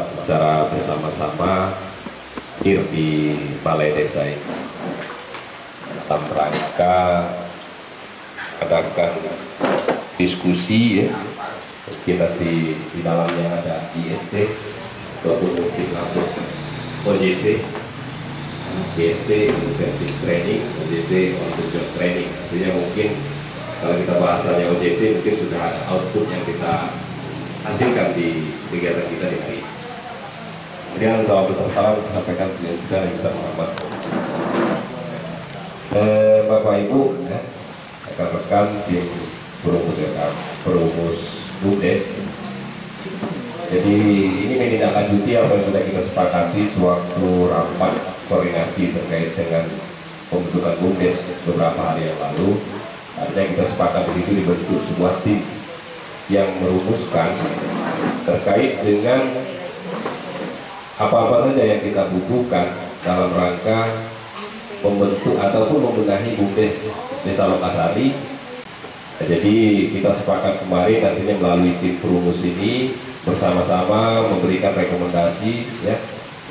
rapat secara bersama-sama hadir di balai desa ini dalam rangka adakan diskusi ya, mungkin nanti di dalamnya ada IST ataupun mungkin langsung OJT, IST Service Training, OJT On the Job Training. Artinya mungkin kalau kita bahasanya OJT mungkin sudah ada output yang kita hasilkan di kegiatan kita di hari ini. Kemudian salam besar salam kita sampaikan juga yang bisa Muhammad. Bapak Ibu, ya, rekan-rekan tim perumus BUMDes. Jadi ini menindaklanjuti apa yang sudah kita sepakati sewaktu rapat koordinasi terkait dengan pembentukan BUMDes beberapa hari yang lalu. Artinya kita sepakati itu dibentuk sebuah tim yang merumuskan terkait dengan apa-apa saja yang kita butuhkan dalam rangka membentuk ataupun membenahi BUMDes Desa Lokasari. Jadi kita sepakat kemarin artinya melalui tim perumus ini bersama-sama memberikan rekomendasi ya,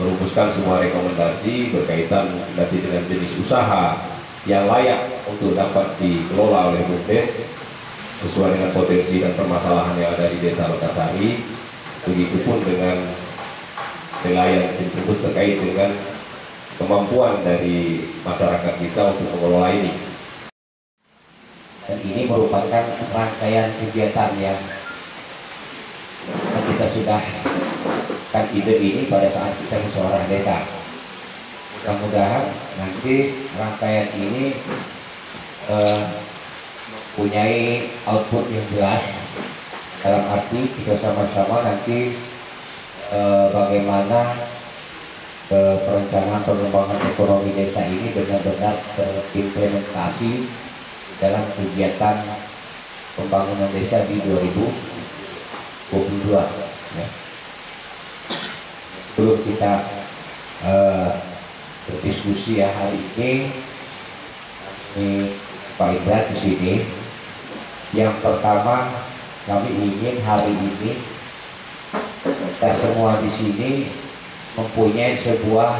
merumuskan semua rekomendasi berkaitan nanti dengan jenis usaha yang layak untuk dapat dikelola oleh BUMDes sesuai dengan potensi dan permasalahan yang ada di Desa Lokasari. Begitupun dengan penilaian tim perumus terkait dengan kemampuan dari masyarakat kita untuk mengelola ini. Dan ini merupakan rangkaian kegiatan yang kita sudah kan ide ini pada saat kita musyawarah desa. Mudah-mudahan nanti rangkaian ini punyai output yang jelas, dalam arti kita sama-sama nanti bagaimana perencanaan pengembangan ekonomi desa ini benar-benar terimplementasi dalam kegiatan pembangunan desa di 2022 ya. Sebelum kita berdiskusi ya hari ini Pak Indra di sini. Yang pertama, kami ingin hari ini kita semua di sini mempunyai sebuah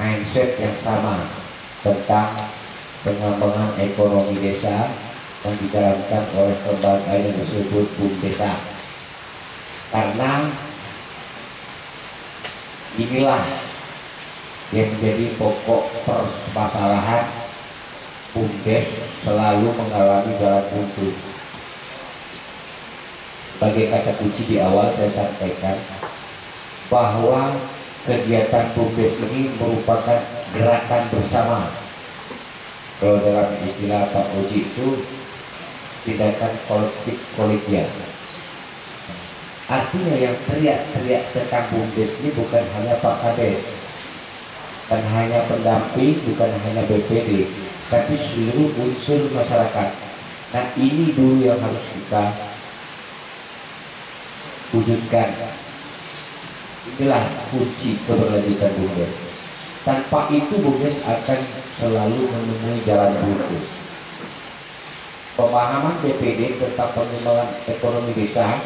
mindset yang sama tentang pengembangan ekonomi desa yang dijalankan oleh lembaga yang disebut BUMDesa. Karena inilah yang menjadi pokok permasalahan BUMDes selalu mengalami jalan buntu. Sebagai kata kunci di awal saya sampaikan bahwa kegiatan BUMDes ini merupakan gerakan bersama. Kalau dalam istilah Pak Oji itu tindakan kolektif kolegial. Artinya yang teriak-teriak tentang BUMDes ini bukan hanya Pak Kades, bukan hanya pendamping, bukan hanya BPD, tapi seluruh unsur masyarakat. Nah ini dulu yang harus kita wujudkan. Inilah kunci keberlanjutan BUMDes. Tanpa itu BUMDes akan selalu menemui jalan buntu. Pemahaman BPD tentang pengembangan ekonomi desa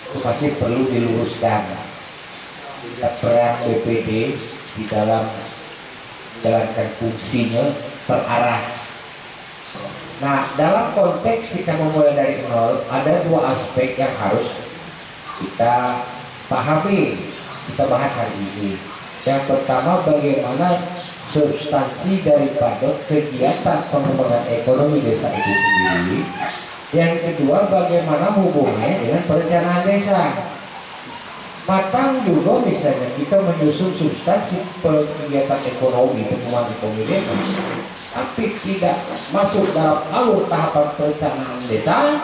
itu masih perlu diluruskan. Peran BPD di dalam menjalankan fungsinya terarah. Nah, dalam konteks kita memulai dari nol, ada dua aspek yang harus kita pahami, kita bahas hari ini. Yang pertama, bagaimana substansi daripada kegiatan pengembangan ekonomi desa itu sendiri. Yang kedua, bagaimana hubungannya dengan perencanaan desa. Matang juga misalnya kita menyusun substansi kegiatan ekonomi, pengembangan ekonomi desa, tapi tidak masuk dalam alur tahapan perencanaan desa.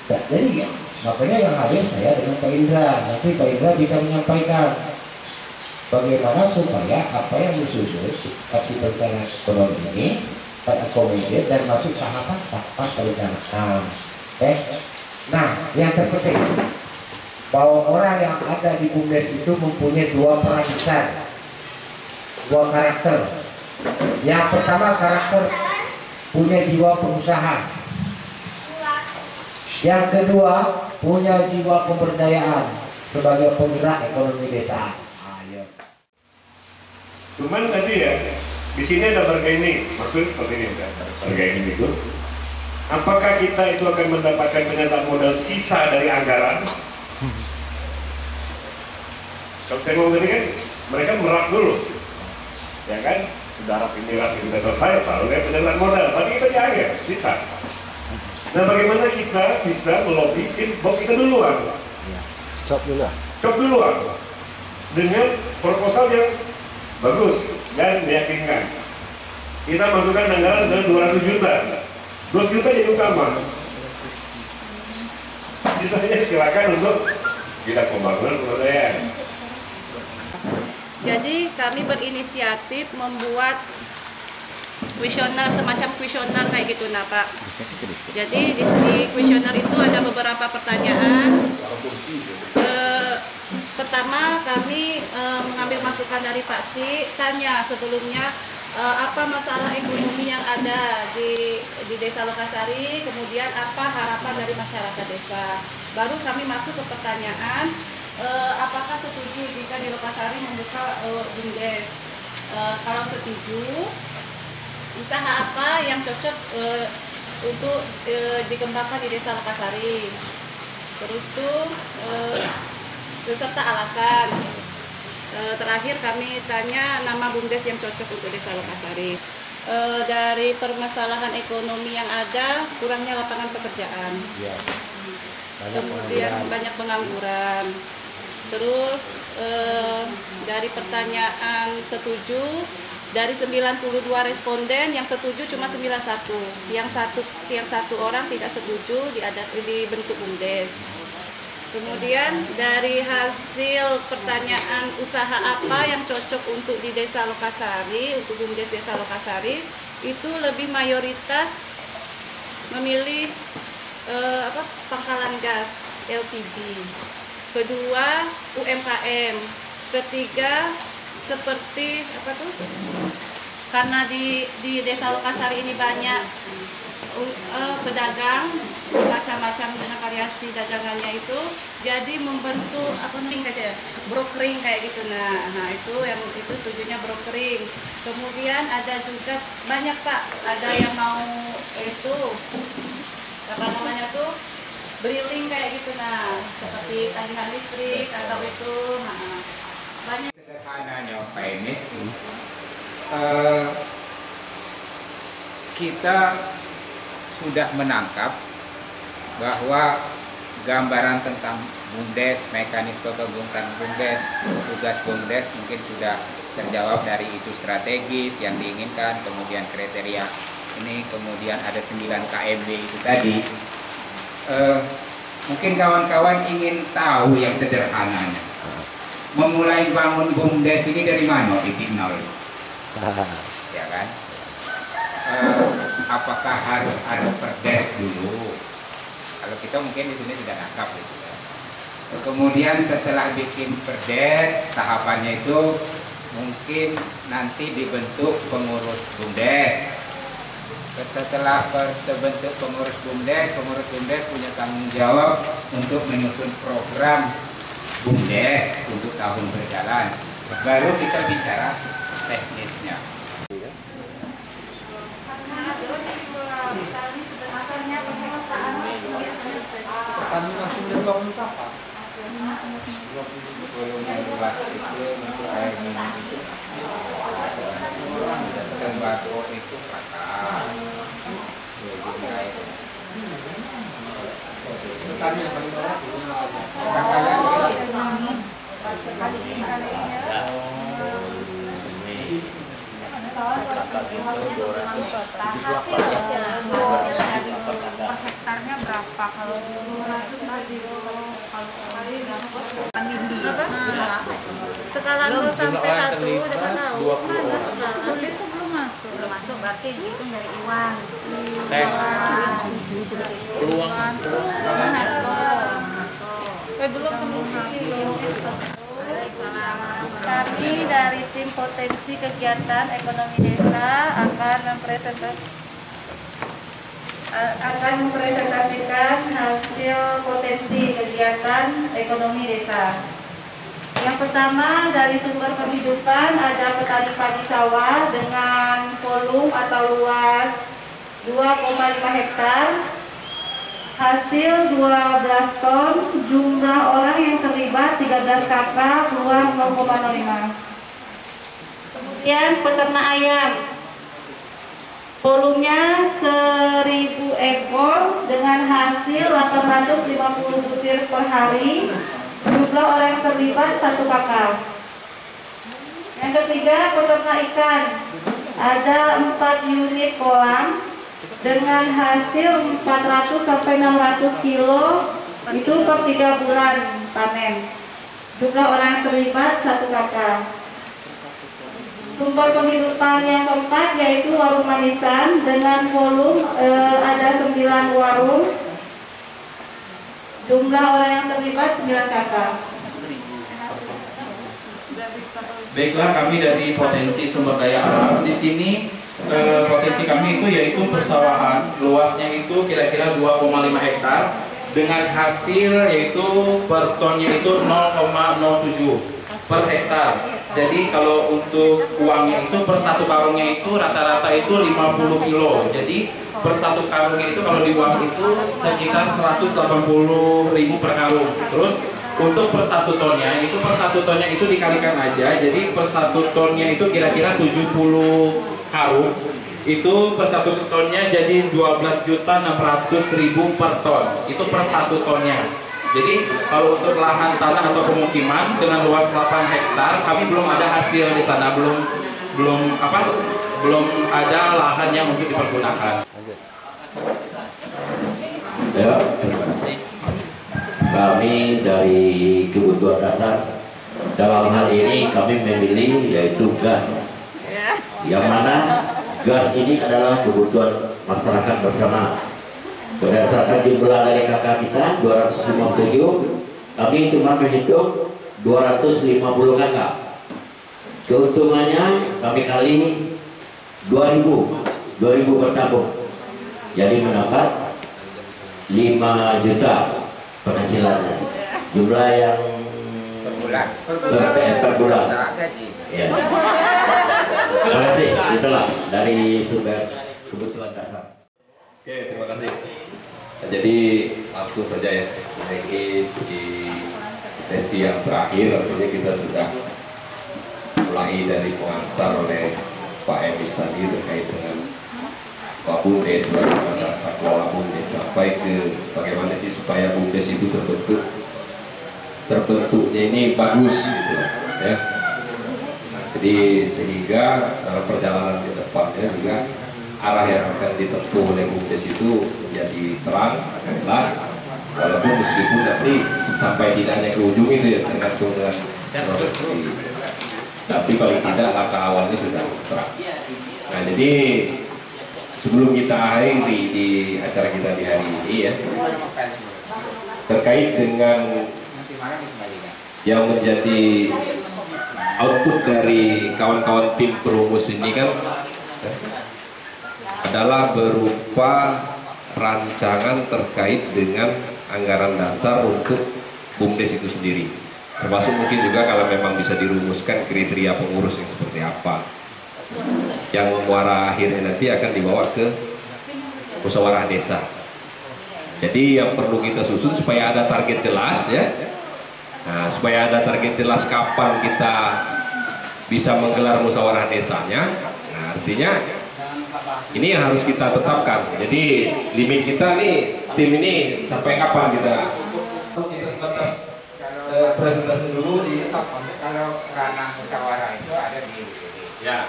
Nah, jadi ya, makanya yang hadir saya dengan Pak Indra, nanti Pak Indra bisa menyampaikan bagaimana supaya apa yang disusun kasih perencanaan ekonomi ini terakomodir dan masuk tahapan perencanaan. Nah, yang terpenting bahwa orang yang ada di BUMDes itu mempunyai dua peran besar, dua karakter. Yang pertama, karakter punya jiwa pengusaha. Yang kedua, punya jiwa pemberdayaan sebagai penggerak ekonomi desa. Ayo. Cuman tadi ya, di sini ada bargaining, maksudnya seperti ini kan, bargaining itu. Apakah kita itu akan mendapatkan penyertaan modal sisa dari anggaran? Kalau saya ngomong tadi kan, mereka merap dulu, ya kan? Sudah rap ini sudah selesai, baru kan penyertaan modal. Berarti kita di akhir, sisa. Nah, bagaimana kita bisa melobikin bahwa kita duluan? Cop duluan dengan proposal yang bagus dan meyakinkan. Kita masukkan anggaran ke 200 juta. 200 juta jadi utama. Sisanya silakan untuk kita pembangunan pemberdayaan. Jadi kami berinisiatif membuat kuesioner, semacam kuesioner kayak gitu nah Pak. Jadi di kuesioner itu ada beberapa pertanyaan. Pertama kami mengambil masukan dari Pak Ci, tanya sebelumnya apa masalah ekonomi yang ada di Desa Lokasari, kemudian apa harapan dari masyarakat desa. Baru kami masuk ke pertanyaan, apakah setuju jika di Lokasari membuka BUMDes? Kalau setuju, usaha apa yang cocok untuk dikembangkan di Desa Lokasari? Terus tuh beserta alasan. Terakhir kami tanya nama BUMDes yang cocok untuk Desa Lokasari. Dari permasalahan ekonomi yang ada, kurangnya lapangan pekerjaan. Kemudian banyak pengangguran. Terus dari pertanyaan setuju, dari 92 responden yang setuju cuma 91. Yang satu orang tidak setuju dibentuk BUMDes. Kemudian dari hasil pertanyaan usaha apa yang cocok untuk di Desa Lokasari, untuk BUMDes Desa Lokasari, itu lebih mayoritas memilih pangkalan gas LPG. Kedua UMKM. Ketiga seperti karena di Desa Lokasari ini banyak pedagang macam-macam dengan variasi dagangannya itu, jadi membentuk brokering kayak gitu. Nah itu setujunya brokering. Kemudian ada juga banyak Pak, ada yang mau itu briling kayak gitu, seperti tagihan listrik atau itu banyak. Sederhananya Pak Enis, kita sudah menangkap bahwa gambaran tentang BUMDes, mekanisme pembentukan BUMDes, tugas BUMDes mungkin sudah terjawab dari isu strategis yang diinginkan, kemudian kriteria ini, kemudian ada 9 KMB itu tadi. Mungkin kawan-kawan ingin tahu yang sederhananya, memulai bangun BUMDes ini dari mana? Titik nol, ya kan? Apakah harus ada perdes dulu? Kalau kita mungkin di sini sudah nangkap gitu. Kemudian setelah bikin perdes, tahapannya itu mungkin nanti dibentuk pengurus BUMDes. Setelah terbentuk pengurus BUMDes punya tanggung jawab untuk menyusun program BUMDes untuk tahun berjalan. Baru kita bicara teknisnya. Petani langsung dari bangun apa? Untuk air minum itu sembako itu patah. Petani yang paling bawah per hektarnya berapa? Kalau 200 tadi, kalau sekali berapa? Skala 0 sampai 1 udah nggak tahu. Mana skala? Belum masuk. Belum masuk berarti dihitung dari iwan. Peluang skalanya. Belum komisi. Kami dari tim potensi kegiatan ekonomi desa akan akan mempresentasikan hasil potensi kegiatan ekonomi desa. Yang pertama, dari sumber penghidupan ada petani padi sawah dengan volume atau luas 2,5 hektar, hasil 12 ton, jumlah orang yang terlibat 13 kakak, peluang 0,05. Kemudian peternak ayam, volumenya 1000 ekor dengan hasil 850 butir per hari, jumlah orang yang terlibat 1 kakak. Yang ketiga, peternak ikan, ada 4 unit kolam dengan hasil 400 sampai 600 kilo itu per 3 bulan panen. Jumlah orang yang terlibat 1 kakak. Sumber penghidupan yang keempat yaitu warung manisan dengan volume ada 9 warung. Jumlah orang yang terlibat 9 kakak. Baiklah, kami dari potensi sumber daya alam di sini. Potensi kami itu yaitu persawahan, luasnya itu kira-kira 2,5 hektar dengan hasil yaitu per tonnya itu 0,07 per hektar. Jadi kalau untuk uangnya itu per 1 karungnya itu rata-rata itu 50 kilo. Jadi per 1 karungnya itu kalau di uang itu sekitar 180.000 per karung. Terus untuk per 1 tonnya itu dikalikan aja. Jadi per 1 tonnya itu kira-kira 70 karung, itu per 1 tonnya jadi 12.600.000 per ton. Itu per 1 tonnya. Jadi kalau untuk lahan tanah atau pemukiman dengan luas 8 hektar, kami belum ada hasil di sana, belum ada lahan yang untuk dipergunakan. Ya, kami dari kebutuhan dasar dalam hal ini kami memilih yaitu gas. Yang mana gas ini adalah kebutuhan masyarakat bersama. Berdasarkan jumlah dari kakak kita 257, kami cuma menghitung 250 kakak. Keuntungannya kami kali 2000 per tabung. Jadi mendapat 5 juta penghasilannya. Jumlah yang per bulan. Ya. Terima kasih. Itulah dari sumber kebutuhan dasar. Oke, terima kasih. Jadi langsung saja ya, ini di sesi yang terakhir, artinya kita sudah mulai dari pengantar oleh Pak Emis tadi terkait dengan Pak Bumdes, bagaimana tata kelola Bumdes, sampai ke bagaimana sih supaya Bumdes itu terbentuknya ini bagus gitu ya. Jadi sehingga dalam perjalanan ke depannya juga arah yang akan ditempuh oleh Bumdes itu menjadi terang, jelas, walaupun meskipun nanti sampai tidaknya ke ujung itu ya tergantung dengan proses ini. Tapi paling tidak langkah awalnya sudah terang. Nah, jadi sebelum kita akhiri di acara kita di hari ini ya, terkait dengan yang menjadi output dari kawan-kawan tim perumus ini kan adalah berupa rancangan terkait dengan anggaran dasar untuk Bumdes itu sendiri, termasuk mungkin juga kalau memang bisa dirumuskan kriteria pengurus yang seperti apa, yang muara akhirnya nanti akan dibawa ke musyawarah desa. Jadi yang perlu kita susun supaya ada target jelas ya. Nah, supaya ada target jelas kapan kita bisa menggelar musyawarah desanya. Nah, artinya ini yang harus kita tetapkan. Jadi limit kita nih, tim ini sampai kapan kita sebatas presentasi dulu di kalau ranah musyawarah itu ada di BPD. ya.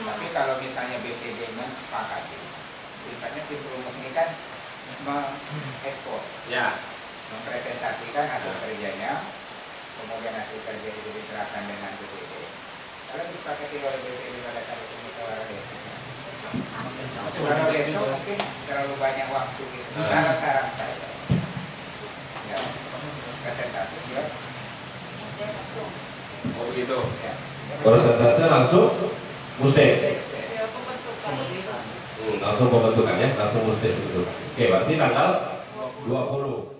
Tapi kalau misalnya BPD mensepakati, misalnya tim perumus ini kan mengekspos, Ya. mempresentasikan hasil kerjanya, kemudian hasil kerja itu diserahkan dengan BPD. Kalau disepakati oleh BPD pada saat itu musyawarah desa, kalau besok mungkin terlalu banyak waktu gitu. Kalau saran saya, ya, presentasi jelas. Oh gitu. Ya. Presentasi langsung Musdes. Langsung pembentukan ya, langsung Musdes betul. Oke, berarti tanggal 20.